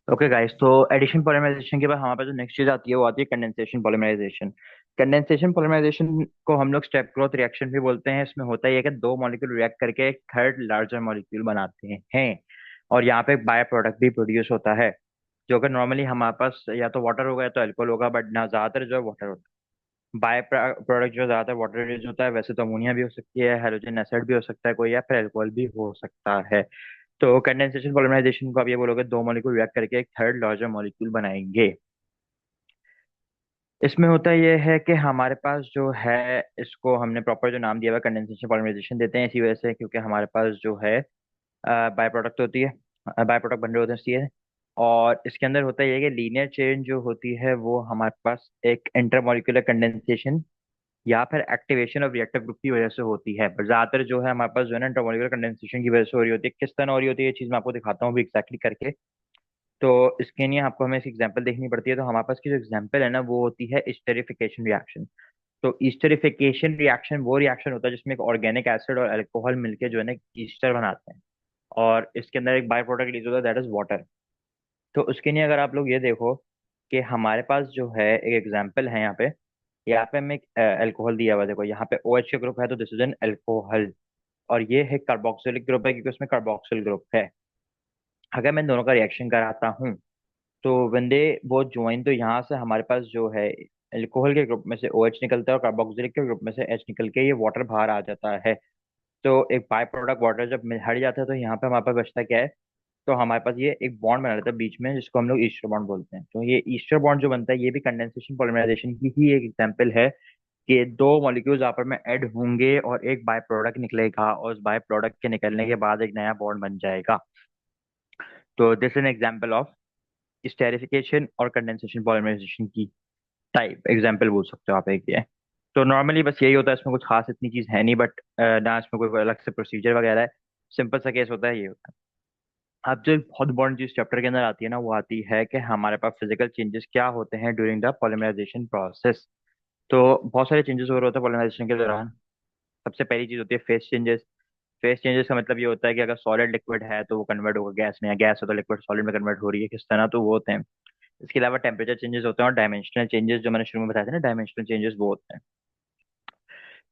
Okay guys, तो addition polymerisation के बाद हमारे पास जो नेक्स्ट चीज आती है वो आती है कंडेंसेशन पॉलिमराइजेशन। कंडेंसेशन पॉलिमराइजेशन को हम लोग स्टेप ग्रोथ रिएक्शन भी बोलते हैं। इसमें होता ही है कि दो मॉलिक्यूल रिएक्ट करके एक थर्ड लार्जर मॉलिक्यूल बनाते हैं और यहाँ पे एक बाय प्रोडक्ट भी प्रोड्यूस होता है, जो कि नॉर्मली हमारे पास या तो वाटर होगा या तो अल्कोहल होगा, बट ना ज्यादातर जो है वाटर होता है। बाय प्रोडक्ट जो ज्यादातर वाटर रिलीज होता है, वैसे तो अमोनिया भी हो सकती है, हाइड्रोजन एसिड भी हो सकता है कोई, या फिर अल्कोहल भी हो सकता है। तो कंडेंसेशन पॉलिमराइजेशन को आप ये बोलोगे दो मॉलिक्यूल रिएक्ट करके एक थर्ड लार्जर मॉलिक्यूल बनाएंगे। इसमें होता ये है कि हमारे पास जो है, इसको हमने प्रॉपर जो नाम दिया हुआ कंडेंसेशन पॉलिमराइजेशन देते हैं इसी वजह से, क्योंकि हमारे पास जो है बाय प्रोडक्ट होती है, बाय प्रोडक्ट बन रहे होते हैं इसलिए। और इसके अंदर होता ये है कि लीनियर चेन जो होती है वो हमारे पास एक इंटरमॉलिक्यूलर कंडेंसेशन या फिर एक्टिवेशन ऑफ रिएक्टर ग्रुप की वजह से होती है। पर ज्यादातर जो है हमारे पास जो है ना इंटरमॉलिक्यूलर कंडेंसेशन की वजह से हो रही होती है। किस तरह हो रही होती है ये चीज मैं आपको दिखाता हूँ भी एक्जैक्टली करके। तो इसके लिए आपको हमें इसकी एग्जांपल देखनी पड़ती है। तो हमारे पास की जो एग्जांपल है ना वो होती है स्टेरिफिकेशन रिएक्शन। तो स्टेरिफिकेशन रिएक्शन वो रिएक्शन होता है जिसमें एक ऑर्गेनिक एसिड और अल्कोहल मिलके जो है ना ईस्टर बनाते हैं, और इसके अंदर एक बाय प्रोडक्ट रिलीज होता है, दैट इज वाटर। तो उसके लिए अगर आप लोग ये देखो कि हमारे पास जो है एक एग्जांपल है यहाँ पे हमें एक अल्कोहल दिया हुआ है। देखो यहाँ पे ओ एच ग्रुप है, तो दिस इज एन अल्कोहल। और ये है कार्बोक्सिलिक ग्रुप है क्योंकि उसमें कार्बोक्सिल ग्रुप है। अगर मैं दोनों का रिएक्शन कराता हूँ तो वंदे वो ज्वाइन, तो यहाँ से हमारे पास जो है अल्कोहल के ग्रुप में से ओ एच निकलता है और कार्बोक्सिलिक के ग्रुप में से एच निकल के ये वाटर बाहर आ जाता है। तो एक बाय प्रोडक्ट वाटर जब हट जाता है तो यहाँ पे हमारे पास बचता क्या है, तो हमारे पास ये एक बॉन्ड बना रहता है बीच में जिसको हम लोग ईस्टर बॉन्ड बोलते हैं। तो ये ईस्टर बॉन्ड जो बनता है ये भी कंडेंसेशन पॉलिमराइजेशन की ही एक एग्जांपल है कि दो मॉलिक्यूल्स आपस में ऐड होंगे और एक बाय प्रोडक्ट निकलेगा और उस बाय प्रोडक्ट के निकलने के बाद एक नया बॉन्ड बन जाएगा। तो this is an example of esterification और कंडेंसेशन पॉलिमराइजेशन की टाइप एग्जांपल बोल सकते हो आप एक ये। तो नॉर्मली बस यही होता है, इसमें कुछ खास इतनी चीज है नहीं, बट ना इसमें कोई अलग से प्रोसीजर वगैरह है। सिंपल सा केस होता है, ये होता है। अब जो एक बहुत इंपॉर्टेंट चीज चैप्टर के अंदर आती है ना वो आती है कि हमारे पास फिजिकल चेंजेस क्या होते हैं ड्यूरिंग द पॉलिमराइजेशन प्रोसेस। तो बहुत सारे चेंजेस हो रहे होते हैं पॉलिमराइजेशन के दौरान। सबसे पहली चीज होती है फेस चेंजेस। फेस चेंजेस का मतलब ये होता है कि अगर सॉलिड लिक्विड है तो वो कन्वर्ट होगा गैस में, या गैस है तो लिक्विड सॉलिड में कन्वर्ट हो रही है किस तरह, तो वो होते हैं। इसके अलावा टेम्परेचर चेंजेस होते हैं और डायमेंशनल चेंजेस जो मैंने शुरू में बताया था ना, डायमेंशनल चेंजेस वो होते हैं।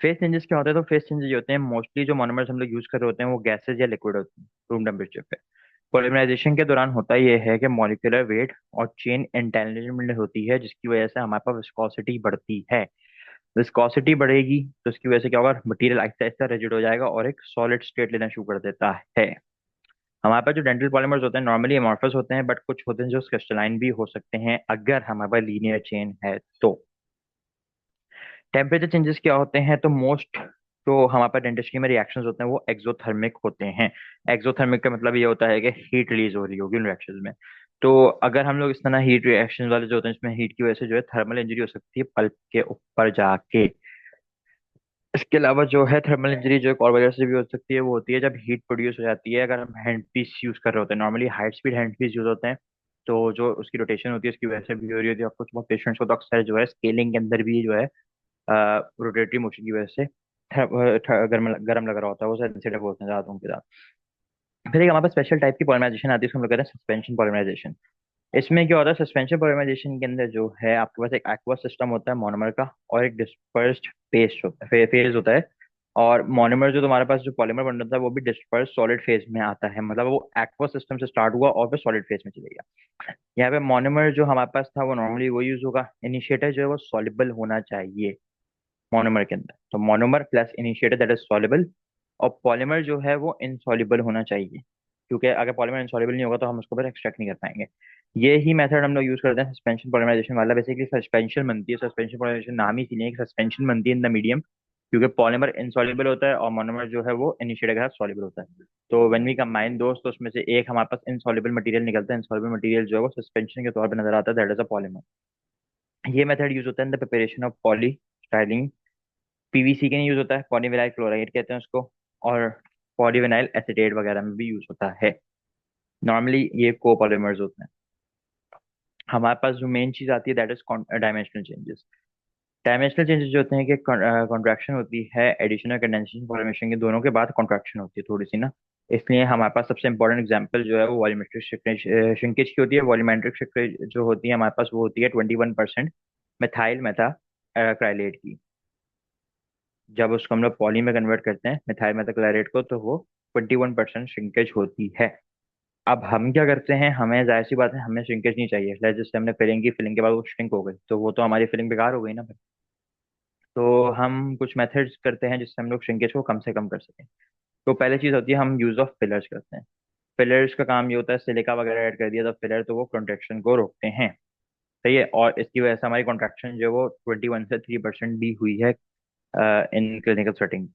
फेस चेंजेस क्या होते हैं, तो फेस चेंजेस ये होते हैं मोस्टली जो मोनोमर्स हम लोग यूज कर रहे होते हैं वो गैसेज या लिक्विड होते हैं रूम टेम्परेचर पे। पॉलिमराइजेशन के दौरान होता ये है कि मॉलिक्यूलर वेट और चेन एंटेंगलमेंट होती है जिसकी वजह से हमारे पास विस्कोसिटी बढ़ती है। विस्कोसिटी बढ़ेगी तो इसकी वजह से क्या होगा, मटेरियल आहिस्ता आहिस्ता रिजिड हो जाएगा और एक सॉलिड स्टेट लेना शुरू कर देता है। हमारे पास जो डेंटल पॉलीमर्स होते हैं नॉर्मली अमॉर्फस होते हैं, बट कुछ होते हैं जो क्रिस्टलाइन भी हो सकते हैं अगर हमारे पास लीनियर चेन है तो। टेम्परेचर चेंजेस क्या होते हैं, तो मोस्ट जो हमारे पास डेंटिस्ट्री में रिएक्शंस होते हैं वो एक्सोथर्मिक होते हैं। एक्सोथर्मिक का मतलब ये होता है कि हीट रिलीज हो रही होगी उन रिएक्शंस में। तो अगर हम लोग इस तरह हीट रिएक्शन वाले जो होते हैं इसमें हीट की वजह से जो है थर्मल इंजरी हो सकती है पल्प के ऊपर जाके। इसके अलावा जो है थर्मल इंजरी जो एक और वजह से भी हो सकती है वो होती है जब हीट प्रोड्यूस हो जाती है। अगर हम हैंड पीस यूज कर रहे होते हैं, normally high speed handpiece use होते हैं, तो जो उसकी रोटेशन होती है उसकी वजह से भी हो रही होती है। और कुछ बहुत पेशेंट्स को तो अक्सर जो है स्केलिंग के अंदर भी जो है रोटेटरी मोशन की वजह से गर्म गर्म लग रहा होता है, वो सेंसिटिव होते हैं ज्यादा उनके साथ। फिर एक हमारे पास स्पेशल टाइप की पॉलिमराइजेशन आती है, उसको हम लोग कहते हैं सस्पेंशन पॉलिमराइजेशन। इसमें क्या होता है, सस्पेंशन पॉलिमराइजेशन के अंदर जो है आपके पास एक एक्वा सिस्टम होता है मोनोमर का, और एक डिस्पर्स्ड पेस्ट होता है, फेज होता है। और मोनोमर जो तुम्हारे पास जो पॉलीमर बन रहा था वो भी डिस्पर्स सॉलिड फेज में आता है, मतलब वो एक्वा सिस्टम से स्टार्ट हुआ और फिर सॉलिड फेज में चले गया। यहाँ पे मोनोमर जो हमारे पास था वो नॉर्मली वो यूज होगा, इनिशिएटर जो है वो सॉल्युबल होना चाहिए मोनोमर के अंदर। तो monomer plus initiator that is soluble, और पॉलीमर जो है वो इनसॉल्युबल होना चाहिए, क्योंकि अगर पॉलीमर इनसॉल्युबल नहीं होगा तो हम उसको फिर एक्सट्रैक्ट नहीं कर पाएंगे। ये ही मेथड हम लोग यूज करते हैं सस्पेंशन पॉलिमराइजेशन वाला। बेसिकली सस्पेंशन बनती है, सस्पेंशन पॉलिमराइजेशन नाम ही इसीलिए सस्पेंशन बनती है इन द मीडियम, क्योंकि पॉलीमर इनसॉल्युबल होता है और मोनोमर जो है वो इनिशिएटर के साथ सॉल्युबल होता है। तो व्हेन वी कंबाइन दोस्त तो उसमें से एक हमारे पास इनसॉल्युबल मटेरियल निकलता है। इनसॉल्युबल मटेरियल जो है वो सस्पेंशन के तौर पर नजर आता है, दैट इज अ पॉलीमर। ये मेथड यूज होता है in the preparation of poly styling. PVC के लिए यूज होता है, पॉलीविनाइल क्लोराइड कहते हैं उसको, और पॉलीविनाइल एसिटेट वगैरह में भी यूज होता है। नॉर्मली ये कोपॉलीमर्स होते हैं। हमारे पास जो मेन चीज आती है that is dimensional changes. Dimensional changes जो होते हैं कि कॉन्ट्रैक्शन होती है, एडिशन और कंडेंसेशन फॉर्मेशन के दोनों के बाद कॉन्ट्रैक्शन होती है थोड़ी सी ना। इसलिए हमारे पास सबसे इंपॉर्टेंट एग्जांपल जो है वो वॉल्यूमेट्रिक श्रिंकेज की होती है। वॉल्यूमेट्रिक श्रिंकेज जो होती है हमारे पास वो होती है 21% मिथाइल मेथा क्राइलेट की। जब उसको हम लोग पॉली में कन्वर्ट करते हैं मिथाइल मेथा क्राइलेट को, तो वो 21% श्रिंकेज होती है। अब हम क्या करते हैं, हमें जाहिर सी बात है हमें श्रिंकेज नहीं चाहिए। जैसे हमने फिलिंग की, फिलिंग के बाद वो श्रिंक हो गई, तो वो तो हमारी फिलिंग बेकार हो गई ना भाई। तो हम कुछ मेथड्स करते हैं जिससे हम लोग श्रिंकेज को कम से कम कर सकें। तो पहले चीज होती है हम यूज ऑफ फिलर्स करते हैं। फिलर्स का काम ये होता है, सिलिका वगैरह ऐड कर दिया तो फिलर, तो वो कॉन्ट्रेक्शन को रोकते हैं। सही है, और इसकी वजह से हमारी कॉन्ट्रैक्शन जो है वो 21 से 3% भी हुई है इन क्लिनिकल सेटिंग।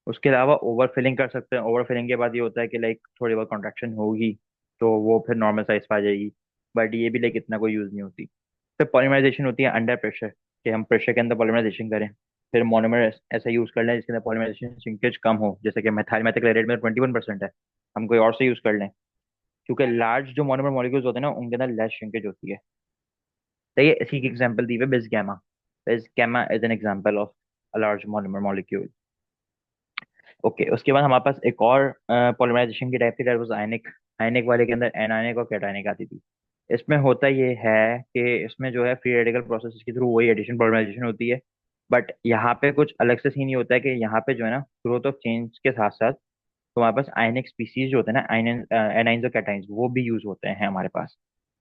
उसके अलावा ओवर फिलिंग कर सकते हैं। ओवर फिलिंग के बाद ये होता है कि लाइक थोड़ी बहुत कॉन्ट्रैक्शन होगी तो वो फिर नॉर्मल साइज पे आ जाएगी, बट ये भी लाइक इतना कोई यूज नहीं होती। फिर पॉलीमराइजेशन होती है अंडर प्रेशर, कि हम प्रेशर के अंदर पॉलीमराइजेशन करें। फिर मोनोमर ऐसा यूज कर लें जिसके अंदर पॉलीमराइजेशन श्रिंकेज कम हो, जैसे कि मेथाइल मेथाक्लोराइड में 21% है, हम कोई और से यूज कर लें। क्योंकि लार्ज जो मोनोमर मॉलिक्यूल्स होते हैं ना उनके अंदर लेस श्रिंकेज होती है। तो ये इसी की एग्जांपल दी हुई है bis gamma. Bis gamma is an example of a large monomer molecule. Okay, उसके बाद हमारे पास एक और पॉलीमराइजेशन की टाइप थी, दैट वाज आयनिक। आयनिक वाले के अंदर एनायनिक और कैटायनिक आती थी। इसमें होता ये है कि इसमें जो है फ्री रेडिकल प्रोसेस के थ्रू वही एडिशन पॉलीमराइजेशन होती है। बट यहाँ पे कुछ अलग से सीन ये होता है कि यहाँ पे जो है ना ग्रोथ ऑफ चेंज के साथ साथ तो हमारे पास आयनिक स्पीसीज जो होते हैं ना, आयन एनाइंस और कैटाइंस, वो भी यूज होते हैं हमारे पास।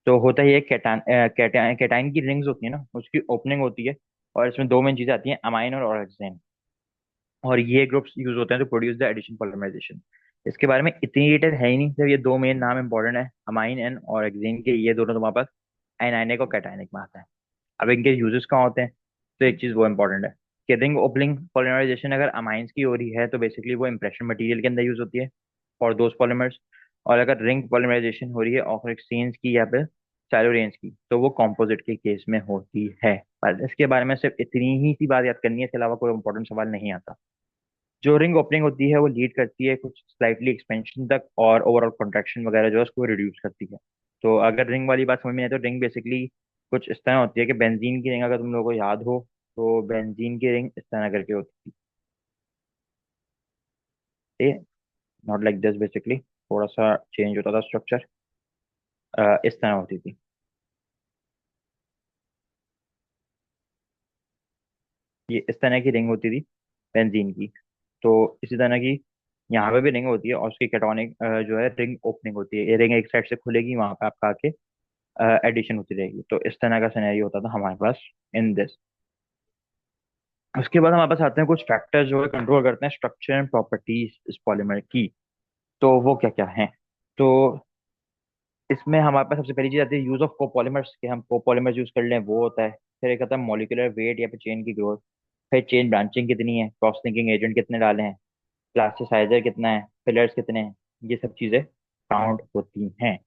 तो होता ये कैटाइन की रिंग्स होती है ना, उसकी ओपनिंग होती है। और इसमें दो मेन चीजें आती हैं, अमाइन और ऑक्सीजन। और ये ग्रुप्स यूज होते हैं to produce the addition polymerization. इसके बारे में इतनी डिटेल है ही नहीं, जब ये दो मेन नाम इंपॉर्टेंट है, अमाइन एंड और हेक्सेन के, ये दोनों तुम्हारे पास एनाइनिक और कैटाइनिक में आता है। अब इनके यूजेस कहाँ होते हैं, तो एक चीज वो इंपॉर्टेंट है कि रिंग ओपनिंग पॉलीमराइजेशन अगर अमाइंस की हो रही है तो बेसिकली वो इंप्रेशन मटेरियल के अंदर यूज होती है फॉर दोज पॉलीमर्स। और अगर रिंग पॉलीमराइजेशन हो रही है ऑक्सीजेंस की या फिर साइलोरेंस की, तो वो कॉम्पोजिट के केस में होती है। बस इसके बारे में सिर्फ इतनी ही सी बात याद करनी है, इसके अलावा कोई इंपॉर्टेंट सवाल नहीं आता। जो रिंग ओपनिंग होती है वो लीड करती है कुछ स्लाइटली एक्सपेंशन तक, और ओवरऑल कॉन्ट्रैक्शन वगैरह जो है उसको रिड्यूस करती है। तो अगर रिंग वाली बात समझ में आए तो रिंग बेसिकली कुछ इस तरह होती है कि बेंजीन की रिंग, अगर तुम लोगों को याद हो तो बेंजीन की रिंग इस तरह करके होती थी, नॉट लाइक दिस बेसिकली, थोड़ा सा चेंज होता था स्ट्रक्चर, इस तरह होती थी। ये इस तरह की रिंग होती थी बेंजीन की। तो इसी तरह की यहाँ पे भी रिंग होती है और उसकी कैटोनिक जो है रिंग ओपनिंग होती है। ये रिंग एक साइड से खुलेगी, वहां पे आपका आके एडिशन होती रहेगी। तो इस तरह का सिनेरियो होता था हमारे पास इन दिस। उसके बाद हमारे पास आते हैं कुछ फैक्टर्स जो है कंट्रोल करते हैं स्ट्रक्चर एंड प्रॉपर्टीज इस पॉलीमर की। तो वो क्या क्या हैं, तो इसमें हमारे पास सबसे पहली चीज आती है यूज ऑफ कोपॉलीमर्स, कि हम कोपॉलीमर्स यूज कर लें, वो होता है। फिर एक आता है मॉलिक्यूलर वेट या फिर चेन की ग्रोथ। फिर चेन ब्रांचिंग कितनी है, क्रॉस लिंकिंग एजेंट कितने डाले हैं, प्लास्टिसाइजर कितना है, फिलर्स कितने हैं, ये सब चीजें काउंट होती हैं।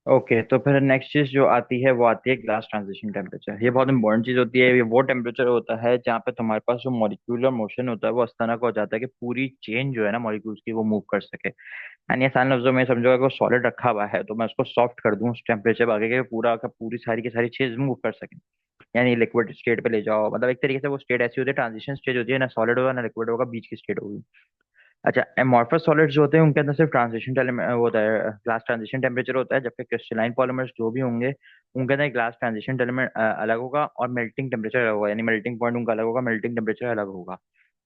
ओके, तो फिर नेक्स्ट चीज जो आती है वो आती है ग्लास ट्रांजिशन टेम्परेचर। ये बहुत इंपॉर्टेंट चीज होती है। ये वो टेम्परेचर होता है जहाँ पे तुम्हारे पास जो मॉलिक्यूलर मोशन होता है वो इस तरह का हो जाता है कि पूरी चेन जो है ना मॉलिक्यूल्स की वो मूव कर सके। यानी आसान लफ्जों में समझो, अगर सॉलिड रखा हुआ है तो मैं उसको सॉफ्ट कर दूं उस टेम्परेचर पर आगे के पूरा का पूरी सारी की सारी चीज मूव कर सके। यानी लिक्विड स्टेट पे ले जाओ, मतलब एक तरीके से वो स्टेट ऐसी होती है, ट्रांजिशन स्टेज होती है, ना सॉलिड होगा ना लिक्विड होगा, बीच की स्टेट होगी। अच्छा, एमॉर्फस सॉलिड्स जो होते हैं उनके अंदर सिर्फ ट्रांजिशन होता है, ग्लास ट्रांजिशन टेम्परेचर होता है। जबकि क्रिस्टलाइन पॉलीमर्स जो भी होंगे उनके अंदर ग्लास ट्रांजिशन अलग होगा और मेल्टिंग टेम्परेचर अलग होगा, यानी मेल्टिंग पॉइंट उनका अलग होगा, मेल्टिंग टेम्परेचर अलग होगा,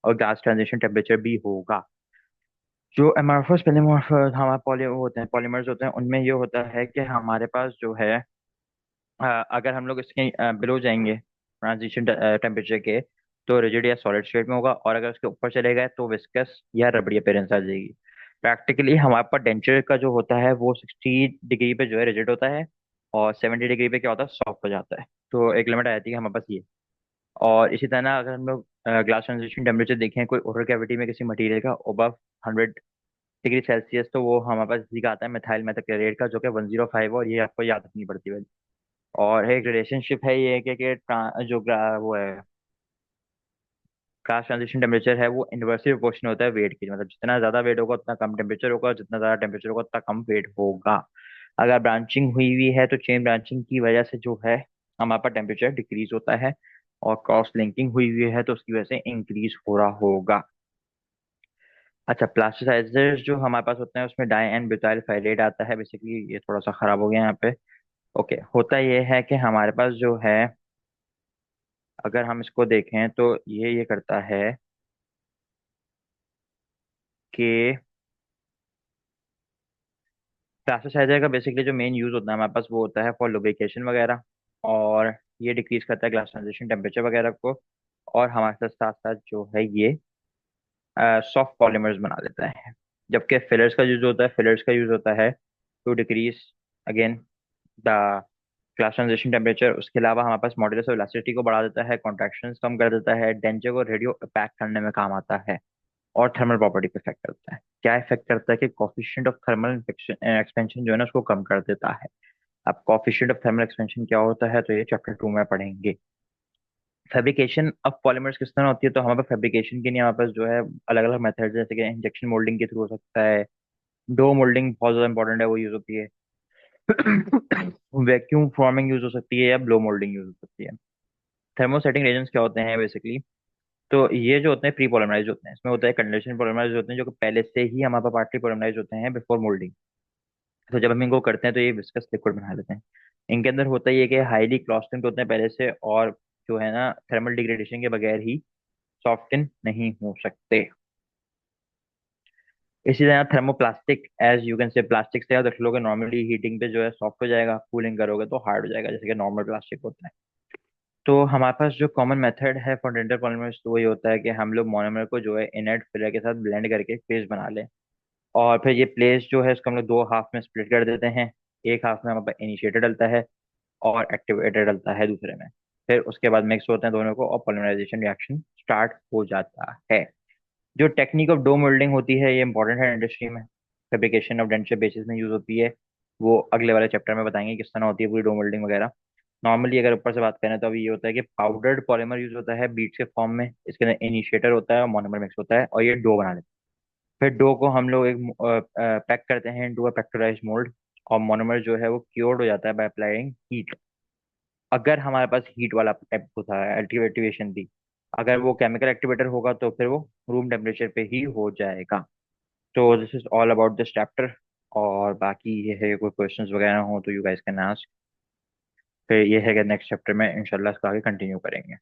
और ग्लास ट्रांजिशन टेम्परेचर भी होगा। जो एमॉर्फस पॉलीमॉर्फस हमारे पॉली वो होते हैं पॉलीमर्स होते हैं, उनमें ये होता है कि हमारे पास जो है अगर हम लोग इसके बिलो जाएंगे ट्रांजिशन टेम्परेचर के, तो रिजिड या सॉलिड स्टेट में होगा, और अगर उसके ऊपर चले गए तो विस्कस या रबड़ी अपीयरेंस आ जाएगी। प्रैक्टिकली हमारे पास डेंचर का जो होता है वो 60 डिग्री पे जो है रिजिड होता है, और 70 डिग्री पे क्या होता है, सॉफ्ट हो जाता है। तो एक लिमिट आ जाती है हमारे पास ये। और इसी तरह अगर हम लोग ग्लास ट्रांजिशन टेम्परेचर देखें कोई ओरल कैविटी में किसी मटेरियल का अबव 100 डिग्री सेल्सियस, तो वो हमारे पास इसी का आता है मिथाइल मेथाक्लोराइड का, जो कि 105 है, और ये आपको याद रखनी पड़ती है। और एक रिलेशनशिप है ये जो वो है ग्लास ट्रांजिशन टेम्परेचर है वो इन्वर्सली प्रोपोर्शनल होता है वेट के, मतलब जितना ज्यादा वेट होगा उतना कम टेम्परेचर होगा, जितना ज्यादा टेम्परेचर होगा उतना कम वेट होगा। अगर ब्रांचिंग हुई हुई है तो चेन ब्रांचिंग की वजह से जो है हमारे पास टेम्परेचर डिक्रीज होता है, और क्रॉस लिंकिंग हुई हुई है तो उसकी वजह से इंक्रीज हो रहा होगा। अच्छा, प्लास्टिसाइजर्स जो हमारे पास होते हैं उसमें डाई एंड ब्यूटाइल फेरेट आता है। बेसिकली ये थोड़ा सा खराब हो गया यहाँ पे। ओके, होता ये है कि हमारे पास जो है, अगर हम इसको देखें तो ये करता है कि प्लास्टिसाइजर का बेसिकली जो मेन यूज होता है हमारे पास वो होता है फॉर लुब्रिकेशन वगैरह, और ये डिक्रीज करता है ग्लास ट्रांजिशन टेम्परेचर वगैरह को। और हमारे साथ साथ साथ जो है ये सॉफ्ट पॉलीमर्स बना देता है। जबकि फिलर्स का यूज होता है, to decrease again the glass transition temperature. उसके अलावा हमारे पास मॉडुलस ऑफ इलास्टिसिटी को बढ़ा देता है, कॉन्ट्रैक्शंस कम कर देता है, डेंचर को रेडियो पैक करने में काम आता है, और थर्मल प्रॉपर्टी पे इफेक्ट करता है। क्या इफेक्ट करता है कि कॉफिशिएंट ऑफ थर्मल एक्सपेंशन जो है ना उसको कम कर देता है। अब कॉफिशिएंट ऑफ थर्मल एक्सपेंशन क्या होता है तो ये चैप्टर 2 में पढ़ेंगे। फैब्रिकेशन ऑफ पॉलीमर्स किस तरह होती है, तो हमारे पास फैब्रिकेशन के लिए हमारे पास जो है अलग अलग मेथड, जैसे कि इंजेक्शन मोल्डिंग के थ्रू हो सकता है, डो मोल्डिंग बहुत ज्यादा इंपॉर्टेंट है, वो यूज होती है। वैक्यूम फॉर्मिंग यूज हो सकती है, या ब्लो मोल्डिंग यूज हो सकती है। थर्मोसेटिंग एजेंट्स क्या होते हैं बेसिकली, तो ये जो होते हैं प्री पोलराइज होते हैं, इसमें होता है कंडीशन पोलराइज होते हैं जो कि पहले से ही हमारे पास पार्टली पोलराइज होते हैं बिफोर मोल्डिंग। तो जब हम इनको करते हैं तो ये विस्कस लिक्विड बना लेते हैं। इनके अंदर होता ये कि हाईली क्लॉस्टेंट होते हैं पहले से, और जो है ना थर्मल डिग्रेडेशन के बगैर ही सॉफ्टन नहीं हो सकते। इसी तरह thermoplastic, as you can say, plastic से आप रख लोगे नॉर्मली हीटिंग पे जो है सॉफ्ट हो जाएगा, कूलिंग करोगे तो हार्ड हो जाएगा, जैसे कि नॉर्मल प्लास्टिक होता है। तो हमारे पास जो कॉमन मेथड है फॉर डेंटल पॉलीमर्स तो वही होता है कि हम लोग मोनोमर को जो है इनर्ट फिलर के साथ ब्लेंड करके पेस्ट बना लें, और फिर ये प्लेस जो है इसको हम लोग दो हाफ में स्प्लिट कर देते हैं। एक हाफ में हमारे पास इनिशिएटर डलता है और एक्टिवेटर डलता है दूसरे में। फिर उसके बाद मिक्स होते हैं दोनों को और पॉलिमराइजेशन रिएक्शन स्टार्ट हो जाता है। जो टेक्निक ऑफ डो मोल्डिंग होती है ये इंपॉर्टेंट है इंडस्ट्री में, फैब्रिकेशन ऑफ डेंचर बेसिस में यूज होती है। वो अगले वाले चैप्टर में बताएंगे किस तरह होती है पूरी डो मोल्डिंग वगैरह। नॉर्मली अगर ऊपर से बात करें तो अभी ये होता है कि पाउडर्ड पॉलीमर यूज होता है बीट्स के फॉर्म में, इसके अंदर इनिशिएटर होता है और मोनोमर मिक्स होता है और ये डो बना लेते हैं। फिर डो को हम लोग एक पैक करते हैं इनटू अ पैक्टराइज्ड मोल्ड, और मोनोमर जो है वो क्योर्ड हो जाता है बाय अप्लाइंग हीट। अगर हमारे पास हीट वाला टाइप होता है एक्टिवेशन थी, अगर वो केमिकल एक्टिवेटर होगा तो फिर वो रूम टेम्परेचर पे ही हो जाएगा। तो this is all about this chapter. और बाकी ये है कोई क्वेश्चंस वगैरह हो तो यू गाइस कैन आस्क। फिर ये है कि नेक्स्ट चैप्टर में इंशाल्लाह इसको आगे कंटिन्यू करेंगे।